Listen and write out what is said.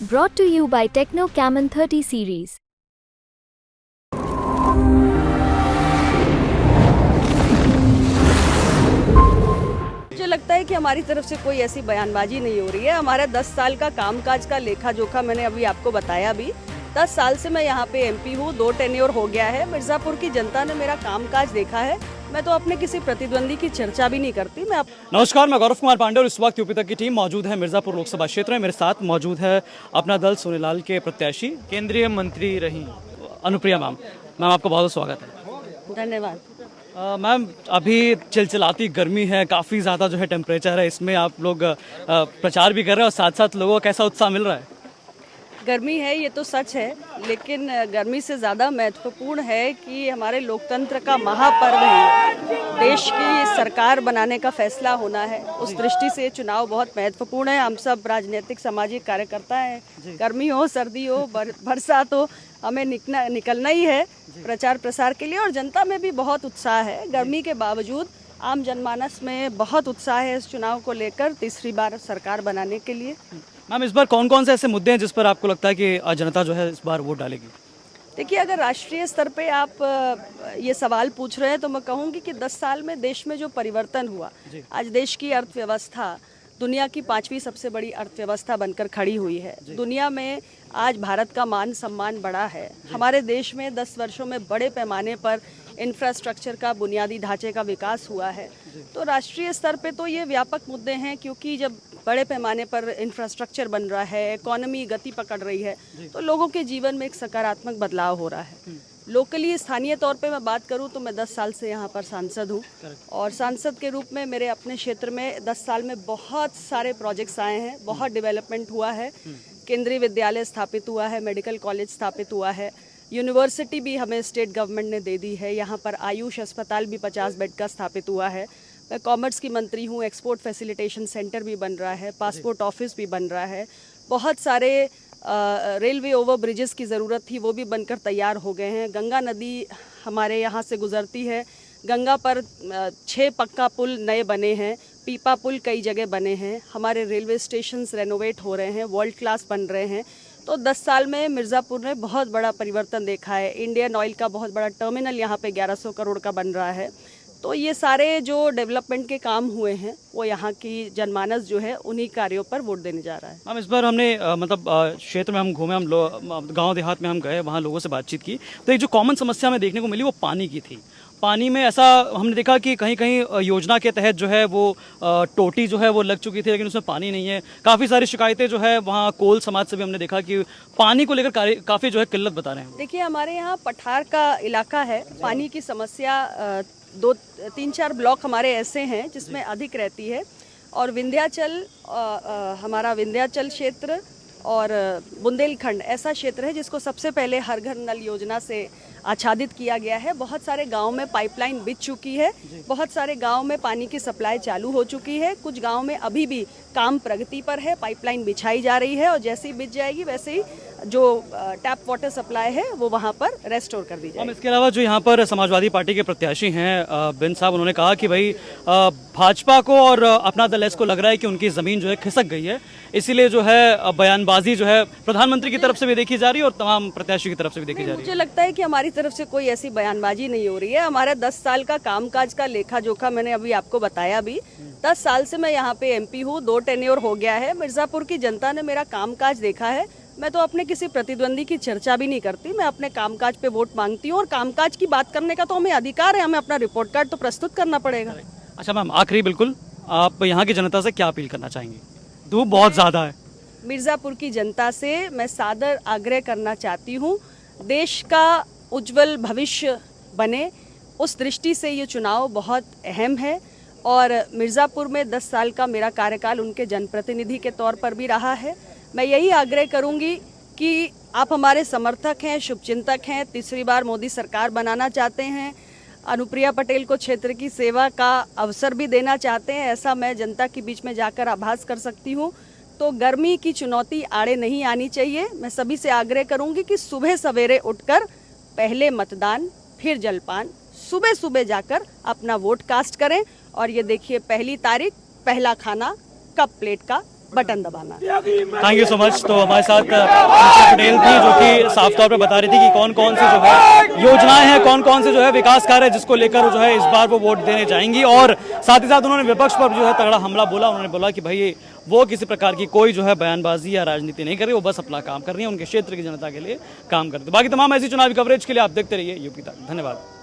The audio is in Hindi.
Brought to you by Techno Camon 30 series. मुझे लगता है कि हमारी तरफ से कोई ऐसी बयानबाजी नहीं हो रही है। हमारा 10 साल का कामकाज का लेखा जोखा मैंने अभी आपको बताया भी। 10 साल से मैं यहाँ पे एमपी हूँ, 2 टेन्योर हो गया है। मिर्ज़ापुर की जनता ने मेरा कामकाज देखा है। मैं तो अपने किसी प्रतिद्वंदी की चर्चा भी नहीं करती। नमस्कार, मैं गौरव कुमार पांडे और इस वक्त यूपी तक की टीम मौजूद है मिर्ज़ापुर लोकसभा क्षेत्र में। मेरे साथ मौजूद है अपना दल सोनेलाल के प्रत्याशी केंद्रीय मंत्री रही अनुप्रिया मैम। मैम, आपका बहुत स्वागत है। धन्यवाद। मैम, अभी चिलचिलाती गर्मी है, काफ़ी ज़्यादा जो है टेम्परेचर है, इसमें आप लोग प्रचार भी कर रहे हैं और साथ साथ लोगों को कैसा उत्साह मिल रहा है? गर्मी है, ये तो सच है, लेकिन गर्मी से ज़्यादा महत्वपूर्ण है कि हमारे लोकतंत्र का महापर्व है, देश की सरकार बनाने का फैसला होना है। उस दृष्टि से चुनाव बहुत महत्वपूर्ण है। हम सब राजनीतिक सामाजिक कार्यकर्ता हैं, गर्मी हो सर्दी हो बरसात हो, हमें निकलना ही है प्रचार प्रसार के लिए। और जनता में भी बहुत उत्साह है। गर्मी के बावजूद आम जनमानस में बहुत उत्साह है इस चुनाव को लेकर, तीसरी बार सरकार बनाने के लिए। मैम, इस बार कौन कौन से ऐसे मुद्दे हैं जिस पर आपको लगता है कि जनता जो है इस बार वोट डालेगी? देखिए, अगर राष्ट्रीय स्तर पे आप ये सवाल पूछ रहे हैं तो मैं कहूँगी कि 10 साल में देश में जो परिवर्तन हुआ, आज देश की अर्थव्यवस्था दुनिया की 5वीं सबसे बड़ी अर्थव्यवस्था बनकर खड़ी हुई है। दुनिया में आज भारत का मान सम्मान बढ़ा है। हमारे देश में 10 वर्षों में बड़े पैमाने पर इंफ्रास्ट्रक्चर का बुनियादी ढांचे का विकास हुआ है। तो राष्ट्रीय स्तर पे तो ये व्यापक मुद्दे हैं, क्योंकि जब बड़े पैमाने पर इंफ्रास्ट्रक्चर बन रहा है, इकोनॉमी गति पकड़ रही है, तो लोगों के जीवन में एक सकारात्मक बदलाव हो रहा है। लोकली स्थानीय तौर पे मैं बात करूं तो मैं 10 साल से यहाँ पर सांसद हूँ, और सांसद के रूप में मेरे अपने क्षेत्र में 10 साल में बहुत सारे प्रोजेक्ट्स आए हैं, बहुत डेवलपमेंट हुआ है। केंद्रीय विद्यालय स्थापित हुआ है, मेडिकल कॉलेज स्थापित हुआ है, यूनिवर्सिटी भी हमें स्टेट गवर्नमेंट ने दे दी है। यहाँ पर आयुष अस्पताल भी 50 बेड का स्थापित हुआ है। मैं कॉमर्स की मंत्री हूँ, एक्सपोर्ट फैसिलिटेशन सेंटर भी बन रहा है, पासपोर्ट ऑफिस भी बन रहा है। बहुत सारे रेलवे ओवर ब्रिजेस की ज़रूरत थी, वो भी बनकर तैयार हो गए हैं। गंगा नदी हमारे यहाँ से गुजरती है, गंगा पर 6 पक्का पुल नए बने हैं, पीपा पुल कई जगह बने हैं। हमारे रेलवे स्टेशंस रेनोवेट हो रहे हैं, वर्ल्ड क्लास बन रहे हैं। तो 10 साल में मिर्ज़ापुर ने बहुत बड़ा परिवर्तन देखा है। इंडियन ऑयल का बहुत बड़ा टर्मिनल यहाँ पे 1100 करोड़ का बन रहा है। तो ये सारे जो डेवलपमेंट के काम हुए हैं, वो यहाँ की जनमानस जो है उन्हीं कार्यों पर वोट देने जा रहा है। हम इस बार हमने क्षेत्र में हम घूमे, हम गांव देहात में हम गए, वहाँ लोगों से बातचीत की, तो एक जो कॉमन समस्या हमें देखने को मिली वो पानी की थी। पानी में ऐसा हमने देखा कि कहीं कहीं योजना के तहत जो है वो टोटी जो है वो लग चुकी थी, लेकिन उसमें पानी नहीं है। काफ़ी सारी शिकायतें जो है वहाँ कोल समाज से भी हमने देखा कि पानी को लेकर काफ़ी जो है किल्लत बता रहे हैं। देखिए, हमारे यहाँ पठार का इलाका है, पानी की समस्या 2-3-4 ब्लॉक हमारे ऐसे हैं जिसमें अधिक रहती है। और विंध्याचल, हमारा विंध्याचल क्षेत्र और बुंदेलखंड ऐसा क्षेत्र है जिसको सबसे पहले हर घर नल योजना से आच्छादित किया गया है। बहुत सारे गांव में पाइपलाइन बिछ चुकी है, बहुत सारे गांव में पानी की सप्लाई चालू हो चुकी है, कुछ गांव में अभी भी काम प्रगति पर है, पाइपलाइन बिछाई जा रही है, और जैसे ही बिछ जाएगी वैसे ही जो टैप वाटर सप्लाई है वो वहाँ पर रेस्टोर कर दी जाएगी। इसके अलावा जो यहाँ पर समाजवादी पार्टी के प्रत्याशी हैं बिन साहब, उन्होंने कहा कि भाई भाजपा को और अपना दल को लग रहा है कि उनकी ज़मीन जो है खिसक गई है, इसीलिए जो है बयानबाजी जो है प्रधानमंत्री की तरफ से भी देखी जा रही है और तमाम प्रत्याशी की तरफ से भी देखी जा रही है। मुझे लगता है कि हमारी तरफ से कोई ऐसी बयानबाजी नहीं हो रही है। हमारा 10 साल का कामकाज का लेखा जोखा मैंने अभी आपको बताया भी। 10 साल से मैं यहाँ पे एमपी हूँ, 2 टेन्योर हो गया है। मिर्ज़ापुर की जनता ने मेरा कामकाज देखा है। मैं तो अपने किसी प्रतिद्वंदी की चर्चा भी नहीं करती, मैं अपने कामकाज पे वोट मांगती हूँ, और कामकाज की बात करने का तो हमें अधिकार है, हमें अपना रिपोर्ट कार्ड तो प्रस्तुत करना पड़ेगा। अच्छा मैम, आखिरी बिल्कुल, आप यहाँ की जनता से क्या अपील करना चाहेंगे? धूप बहुत ज़्यादा है। मिर्ज़ापुर की जनता से मैं सादर आग्रह करना चाहती हूँ, देश का उज्जवल भविष्य बने, उस दृष्टि से ये चुनाव बहुत अहम है। और मिर्ज़ापुर में 10 साल का मेरा कार्यकाल उनके जनप्रतिनिधि के तौर पर भी रहा है। मैं यही आग्रह करूंगी कि आप हमारे समर्थक हैं, शुभचिंतक हैं, तीसरी बार मोदी सरकार बनाना चाहते हैं, अनुप्रिया पटेल को क्षेत्र की सेवा का अवसर भी देना चाहते हैं, ऐसा मैं जनता के बीच में जाकर आभास कर सकती हूँ। तो गर्मी की चुनौती आड़े नहीं आनी चाहिए। मैं सभी से आग्रह करूंगी कि सुबह सवेरे उठकर पहले मतदान, फिर जलपान, सुबह सुबह जाकर अपना वोट कास्ट करें। और ये देखिए, 1 तारीख पहला खाना कप प्लेट का बटन दबाना। Thank you so much. तो हमारे साथ नीता पटेल थी जो कि साफ तौर पे बता रही थी कि कौन कौन सी जो है योजनाएं हैं, कौन कौन से जो है विकास कार्य है जिसको लेकर जो है इस बार वो वोट देने जाएंगी। और साथ ही साथ उन्होंने विपक्ष पर जो है तगड़ा हमला बोला। उन्होंने बोला कि भाई वो किसी प्रकार की कोई जो है बयानबाजी या राजनीति नहीं कर रही, वो बस अपना काम कर रही है, उनके क्षेत्र की जनता के लिए काम करते। बाकी तमाम ऐसी चुनावी कवरेज के लिए आप देखते रहिए यूपी तक। धन्यवाद।